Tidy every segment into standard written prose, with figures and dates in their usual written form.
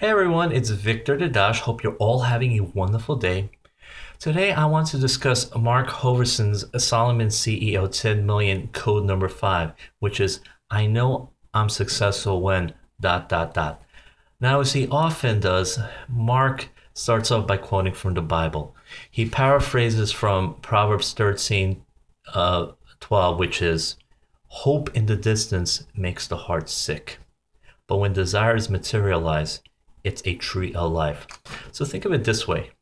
Hey everyone, it's Victor the Dash. Hope you're all having a wonderful day. Today I want to discuss Mark Hoverson's Solomon CEO 10 million code number 5, which is I know I'm successful when ... Now, as he often does, Mark starts off by quoting from the Bible. He paraphrases from Proverbs 13, 12, which is hope in the distance makes the heart sick, but when desires materialize, it's a tree of life. So think of it this way.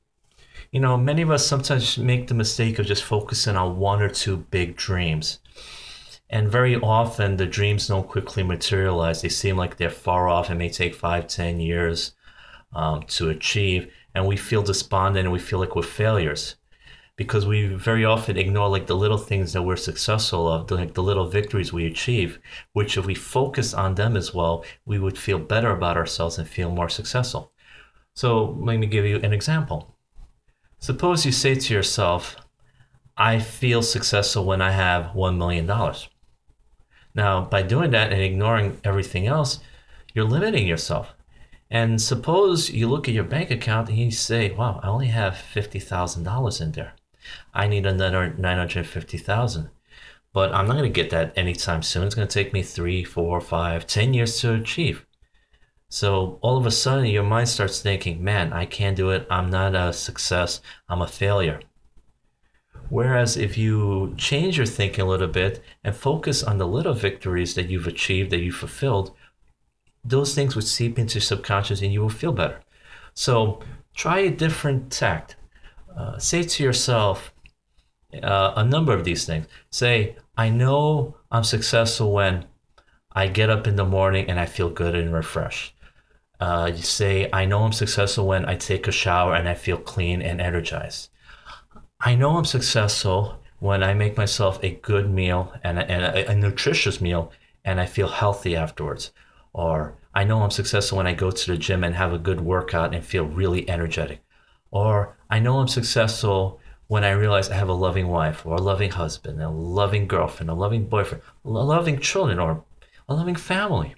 Many of us sometimes make the mistake of just focusing on one or two big dreams. And very often the dreams don't quickly materialize. They seem like they're far off and may take 5-10 years to achieve. And we feel despondent and we feel like we're failures because we very often ignore like the little things that we're successful of, like the little victories we achieve, which if we focus on them as well, we would feel better about ourselves and feel more successful. So let me give you an example. Suppose you say to yourself, I feel successful when I have $1 million. Now, by doing that and ignoring everything else, you're limiting yourself. And suppose you look at your bank account and you say, wow, I only have $50,000 in there. I need another 950,000, but I'm not going to get that anytime soon. It's going to take me 3, 4, 5, 10 years to achieve. So all of a sudden your mind starts thinking, man, I can't do it. I'm not a success. I'm a failure. Whereas if you change your thinking a little bit and focus on the little victories that you've achieved, that you fulfilled, those things would seep into your subconscious and you will feel better. So try a different tact. Say to yourself a number of these things. Say, I know I'm successful when I get up in the morning and I feel good and refreshed. You say, I know I'm successful when I take a shower and I feel clean and energized. I know I'm successful when I make myself a good meal and a nutritious meal and I feel healthy afterwards. Or I know I'm successful when I go to the gym and have a good workout and feel really energetic. Or I know I'm successful when I realize I have a loving wife or a loving husband, a loving girlfriend, a loving boyfriend, loving children, or a loving family.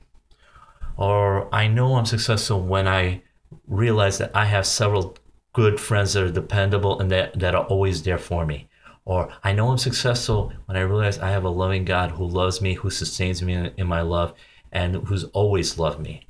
Or I know I'm successful when I realize that I have several good friends that are dependable and that are always there for me. Or I know I'm successful when I realize I have a loving God who loves me, who sustains me in my love, and who's always loved me.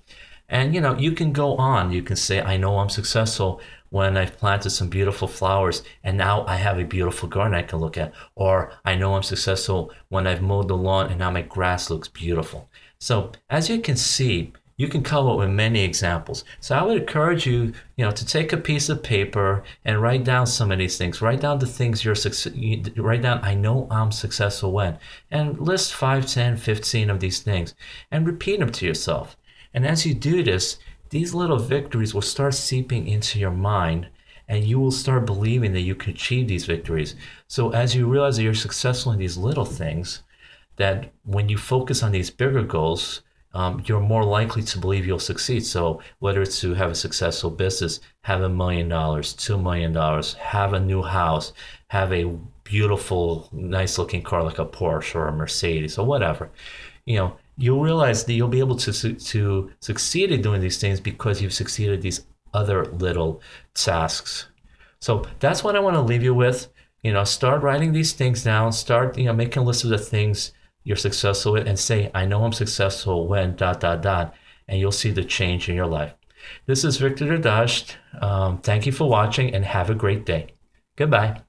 And you can go on. You can say, I know I'm successful when I've planted some beautiful flowers and now I have a beautiful garden I can look at. Or I know I'm successful when I've mowed the lawn and now my grass looks beautiful. So as you can see, you can come up with many examples. So I would encourage you, to take a piece of paper and write down some of these things. Write down the things write down, I know I'm successful when, and list 5, 10, 15 of these things and repeat them to yourself. And as you do this, these little victories will start seeping into your mind and you will start believing that you can achieve these victories. So as you realize that you're successful in these little things, that when you focus on these bigger goals, you're more likely to believe you'll succeed. So whether it's to have a successful business, have $1 million, $2 million, have a new house, have a beautiful, nice looking car like a Porsche or a Mercedes or whatever, you'll realize that you'll be able to succeed in doing these things because you've succeeded these other little tasks. So that's what I want to leave you with. Start writing these things down. Start, making a list of the things you're successful with and say, I know I'm successful when ... and you'll see the change in your life. This is Victor the Dash. Thank you for watching and have a great day. Goodbye.